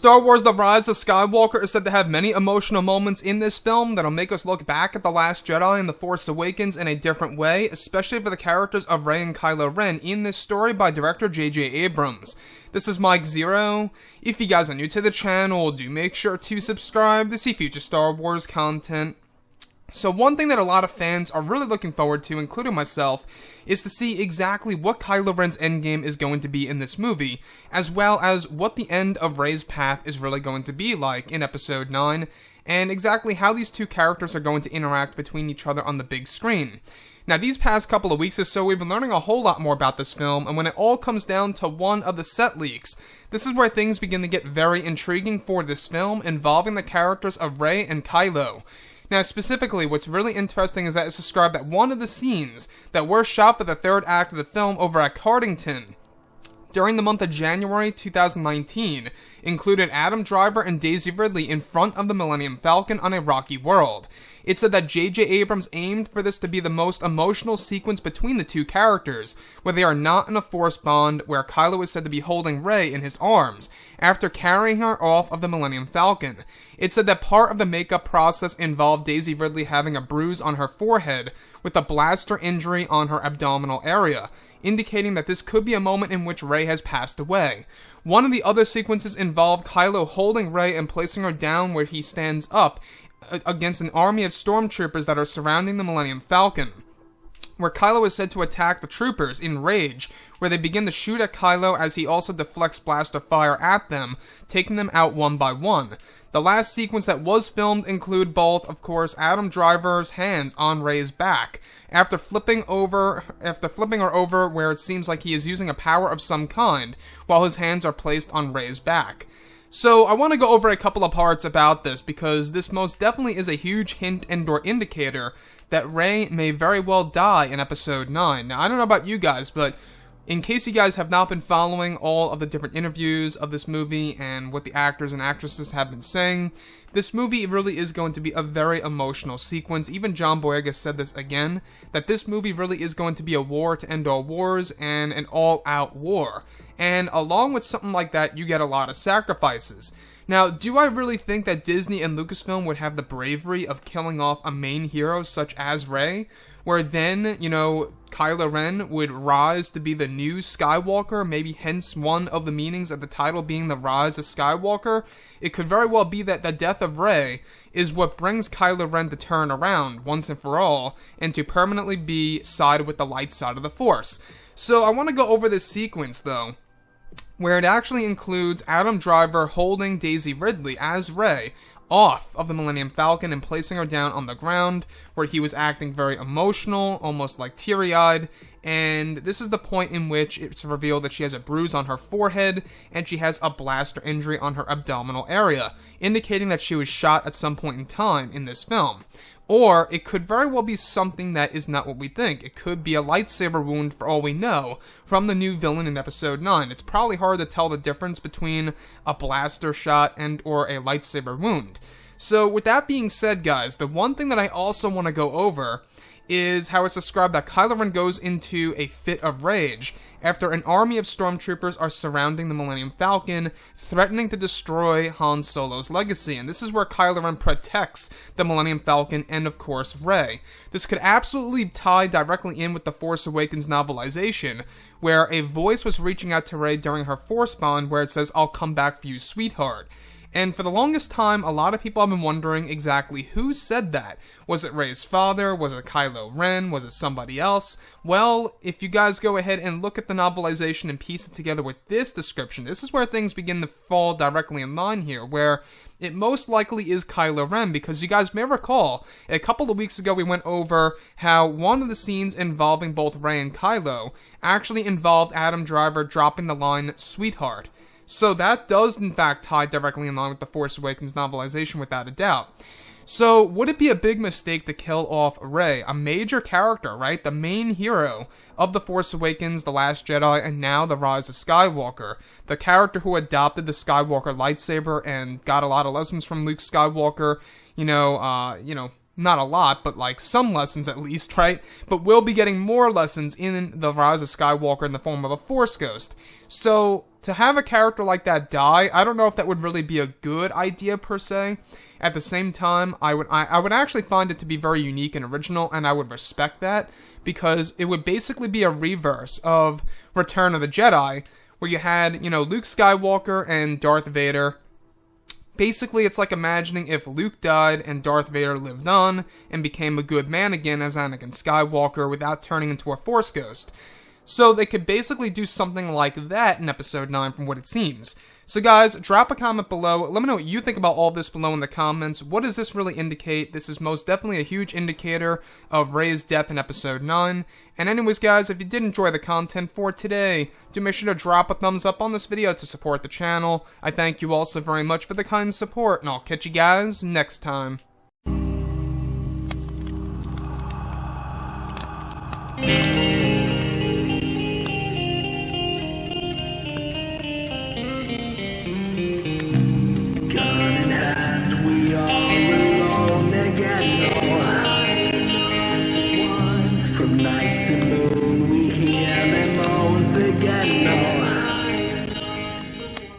Star Wars The Rise of Skywalker is said to have many emotional moments in this film that'll make us look back at The Last Jedi and The Force Awakens in a different way, especially for the characters of Rey and Kylo Ren in this story by director J.J. Abrams. This is Mike Zero. If you guys are new to the channel, do make sure to subscribe to see future Star Wars content. So one thing that a lot of fans are really looking forward to, including myself, is to see exactly what Kylo Ren's endgame is going to be in this movie, as well as what the end of Rey's path is really going to be like in Episode 9, and exactly how these two characters are going to interact between each other on the big screen. Now, these past couple of weeks or so, we've been learning a whole lot more about this film, and when it all comes down to one of the set leaks, this is where things begin to get very intriguing for this film, involving the characters of Rey and Kylo. Now, specifically, what's really interesting is that it's described that one of the scenes that were shot for the third act of the film over at Cardington during the month of January 2019 included Adam Driver and Daisy Ridley in front of the Millennium Falcon on a rocky world. It said that J.J. Abrams aimed for this to be the most emotional sequence between the two characters, where they are not in a force bond, where Kylo is said to be holding Rey in his arms, after carrying her off of the Millennium Falcon. It said that part of the makeup process involved Daisy Ridley having a bruise on her forehead, with a blaster injury on her abdominal area, indicating that this could be a moment in which Rey has passed away. One of the other sequences involved Kylo holding Rey and placing her down where he stands up against an army of stormtroopers that are surrounding the Millennium Falcon, where Kylo is said to attack the troopers in rage, where they begin to shoot at Kylo as he also deflects blaster fire at them, taking them out one by one. The last sequence that was filmed include both, of course, Adam Driver's hands on Rey's back, after flipping her over where it seems like he is using a power of some kind, while his hands are placed on Rey's back. So I want to go over a couple of parts about this, because this most definitely is a huge hint and/or indicator that Rey may very well die in Episode 9. Now, I don't know about you guys, but in case you guys have not been following all of the different interviews of this movie and what the actors and actresses have been saying, this movie really is going to be a very emotional sequence. Even John Boyega said this again, that this movie really is going to be a war to end all wars and an all-out war. And along with something like that, you get a lot of sacrifices. Now, do I really think that Disney and Lucasfilm would have the bravery of killing off a main hero such as Rey, where then, Kylo Ren would rise to be the new Skywalker, maybe hence one of the meanings of the title being The Rise of Skywalker? It could very well be that the death of Rey is what brings Kylo Ren to turn around once and for all, and to permanently be sided with the light side of the Force. So I want to go over this sequence, though, where it actually includes Adam Driver holding Daisy Ridley as Rey off of the Millennium Falcon and placing her down on the ground, where he was acting very emotional, almost like teary-eyed, and this is the point in which it's revealed that she has a bruise on her forehead, and she has a blaster injury on her abdominal area, indicating that she was shot at some point in time in this film. Or, it could very well be something that is not what we think. It could be a lightsaber wound, for all we know, from the new villain in Episode 9. It's probably hard to tell the difference between a blaster shot and or a lightsaber wound. So, with that being said, guys, the one thing that I also want to go over is how it's described that Kylo Ren goes into a fit of rage after an army of stormtroopers are surrounding the Millennium Falcon, threatening to destroy Han Solo's legacy. And this is where Kylo Ren protects the Millennium Falcon and, of course, Rey. This could absolutely tie directly in with the Force Awakens novelization, where a voice was reaching out to Rey during her Force Bond, where it says, "I'll come back for you, sweetheart." And for the longest time, a lot of people have been wondering exactly who said that. Was it Rey's father? Was it Kylo Ren? Was it somebody else? Well, if you guys go ahead and look at the novelization and piece it together with this description, this is where things begin to fall directly in line here, where it most likely is Kylo Ren, because you guys may recall, a couple of weeks ago we went over how one of the scenes involving both Rey and Kylo actually involved Adam Driver dropping the line, "sweetheart." So that does, in fact, tie directly in line with the Force Awakens novelization, without a doubt. So, would it be a big mistake to kill off Rey, a major character, right? The main hero of The Force Awakens, The Last Jedi, and now The Rise of Skywalker. The character who adopted the Skywalker lightsaber and got a lot of lessons from Luke Skywalker, not a lot, but like some lessons at least, right? But we'll be getting more lessons in The Rise of Skywalker in the form of a Force Ghost. So, to have a character like that die, I don't know if that would really be a good idea per se. At the same time, I would actually find it to be very unique and original, and I would respect that, because it would basically be a reverse of Return of the Jedi, where you had, Luke Skywalker and Darth Vader. Basically, it's like imagining if Luke died and Darth Vader lived on and became a good man again as Anakin Skywalker without turning into a Force Ghost. So they could basically do something like that in Episode 9 from what it seems. So guys, drop a comment below. Let me know what you think about all this below in the comments. What does this really indicate? This is most definitely a huge indicator of Rey's death in Episode 9. And anyways guys, if you did enjoy the content for today, do make sure to drop a thumbs up on this video to support the channel. I thank you also very much for the kind support, and I'll catch you guys next time. From night